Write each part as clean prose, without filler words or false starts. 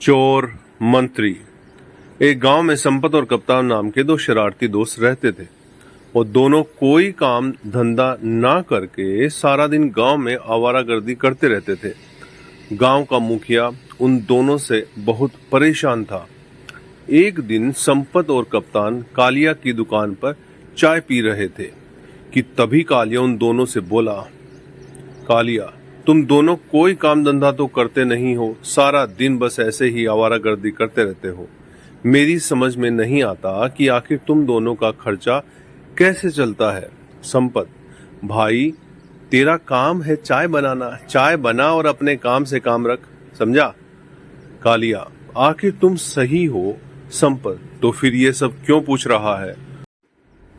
चोर मंत्री। एक गांव में संपत और कप्तान नाम के दो शरारती दोस्त रहते थे और दोनों कोई काम धंधा ना करके सारा दिन गांव में आवारागर्दी करते रहते थे। गांव का मुखिया उन दोनों से बहुत परेशान था। एक दिन संपत और कप्तान कालिया की दुकान पर चाय पी रहे थे कि तभी कालिया उन दोनों से बोला, कालिया, तुम दोनों कोई काम धंधा तो करते नहीं हो, सारा दिन बस ऐसे ही आवारागर्दी करते रहते हो। मेरी समझ में नहीं आता कि आखिर तुम दोनों का खर्चा कैसे चलता है। संपत, भाई तेरा काम है चाय बनाना, चाय बना और अपने काम से काम रख, समझा। कालिया, आखिर तुम सही हो। संपत, तो फिर ये सब क्यों पूछ रहा है?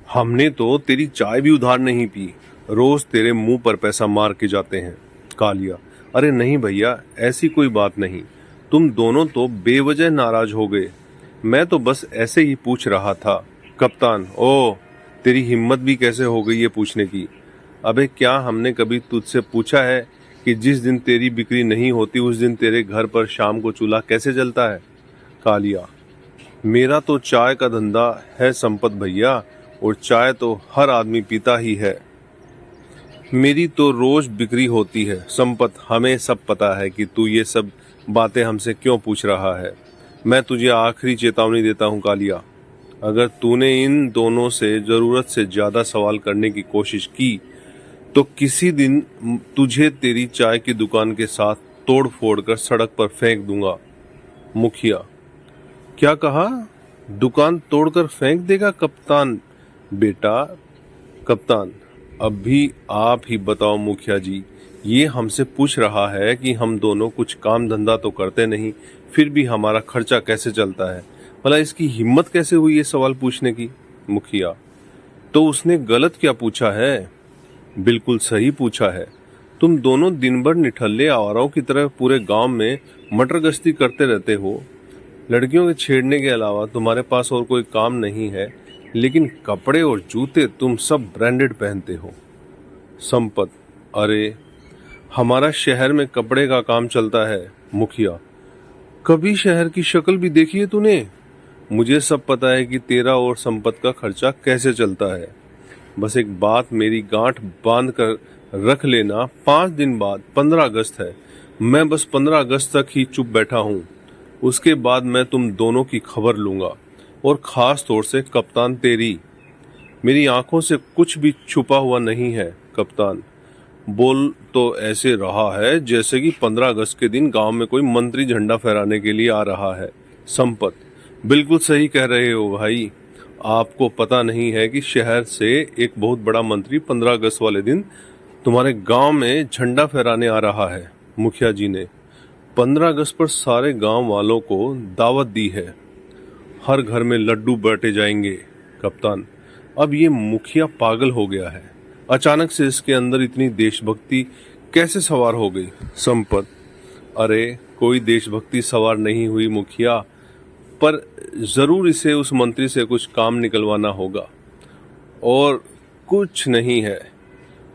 हमने तो तेरी चाय भी उधार नहीं पी, रोज तेरे मुंह पर पैसा मार के जाते हैं। कालिया, अरे नहीं भैया, ऐसी कोई बात नहीं, तुम दोनों तो बेवजह नाराज हो गए, मैं तो बस ऐसे ही पूछ रहा था। कप्तान, ओ तेरी हिम्मत भी कैसे हो गई ये पूछने की? अबे क्या हमने कभी तुझसे पूछा है कि जिस दिन तेरी बिक्री नहीं होती उस दिन तेरे घर पर शाम को चूल्हा कैसे जलता है? कालिया, मेरा तो चाय का धंधा है संपत भैया, और चाय तो हर आदमी पीता ही है। मेरी तो रोज बिक्री होती है। संपत, हमें सब पता है कि तू ये सब बातें हमसे क्यों पूछ रहा है। मैं तुझे आखिरी चेतावनी देता हूँ कालिया, अगर तूने इन दोनों से जरूरत से ज्यादा सवाल करने की कोशिश की तो किसी दिन तुझे तेरी चाय की दुकान के साथ तोड़ फोड़ कर सड़क पर फेंक दूंगा। मुखिया, क्या कहा? दुकान तोड़कर फेंक देगा कप्तान बेटा? कप्तान, अभी आप ही बताओ मुखिया जी, ये हमसे पूछ रहा है कि हम दोनों कुछ काम धंधा तो करते नहीं, फिर भी हमारा खर्चा कैसे चलता है। भला इसकी हिम्मत कैसे हुई ये सवाल पूछने की? मुखिया, तो उसने गलत क्या पूछा है? बिल्कुल सही पूछा है। तुम दोनों दिन भर निठल्ले आवाराओं की तरह पूरे गांव में मटर गश्ती करते रहते हो। लड़कियों के छेड़ने के अलावा तुम्हारे पास और कोई काम नहीं है, लेकिन कपड़े और जूते तुम सब ब्रांडेड पहनते हो। संपत, अरे हमारा शहर में कपड़े का काम चलता है। मुखिया, कभी शहर की शक्ल भी देखी है तूने? मुझे सब पता है कि तेरा और संपत का खर्चा कैसे चलता है। बस एक बात मेरी गांठ बांध कर रख लेना, 5 दिन बाद 15 अगस्त है। मैं बस 15 अगस्त तक ही चुप बैठा हूँ, उसके बाद मैं तुम दोनों की खबर लूंगा, और खास तौर से कप्तान तेरी। मेरी आंखों से कुछ भी छुपा हुआ नहीं है। कप्तान, बोल तो ऐसे रहा है जैसे कि 15 अगस्त के दिन गांव में कोई मंत्री झंडा फहराने के लिए आ रहा है। संपत, बिल्कुल सही कह रहे हो भाई, आपको पता नहीं है कि शहर से एक बहुत बड़ा मंत्री 15 अगस्त वाले दिन तुम्हारे गांव में झंडा फहराने आ रहा है। मुखिया जी ने 15 अगस्त पर सारे गांव वालों को दावत दी है, हर घर में लड्डू बांटे जाएंगे। कप्तान, अब ये मुखिया पागल हो गया है, अचानक से इसके अंदर इतनी देशभक्ति कैसे सवार हो गई? संपत, अरे कोई देशभक्ति सवार नहीं हुई मुखिया, पर जरूर इसे उस मंत्री से कुछ काम निकलवाना होगा, और कुछ नहीं है।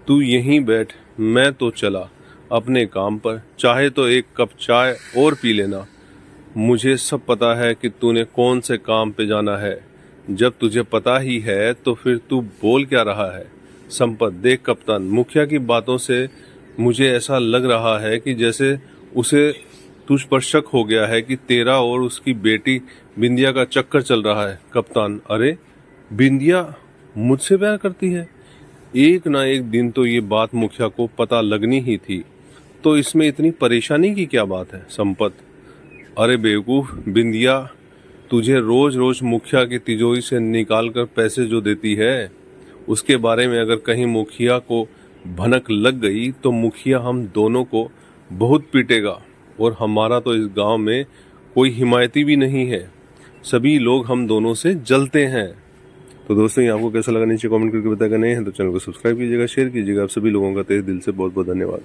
तू यहीं बैठ, मैं तो चला अपने काम पर, चाहे तो एक कप चाय और पी लेना। मुझे सब पता है कि तूने कौन से काम पे जाना है। जब तुझे पता ही है तो फिर तू बोल क्या रहा है? संपत, देख कप्तान, मुखिया की बातों से मुझे ऐसा लग रहा है कि जैसे उसे तुझ पर शक हो गया है कि तेरा और उसकी बेटी बिंदिया का चक्कर चल रहा है। कप्तान, अरे बिंदिया मुझसे प्यार करती है? एक ना एक दिन तो ये बात मुखिया को पता लगनी ही थी, तो इसमें इतनी परेशानी की क्या बात है? संपत, अरे बेवकूफ, बिंदिया तुझे रोज रोज मुखिया की तिजोरी से निकाल कर पैसे जो देती है, उसके बारे में अगर कहीं मुखिया को भनक लग गई तो मुखिया हम दोनों को बहुत पीटेगा, और हमारा तो इस गांव में कोई हिमायती भी नहीं है, सभी लोग हम दोनों से जलते हैं। तो दोस्तों, ये आपको कैसा लगा नीचे कमेंट करके बताएगा। नए हैं तो चैनल को सब्सक्राइब कीजिएगा, शेयर कीजिएगा। आप सभी लोगों का तहे दिल से बहुत बहुत धन्यवाद।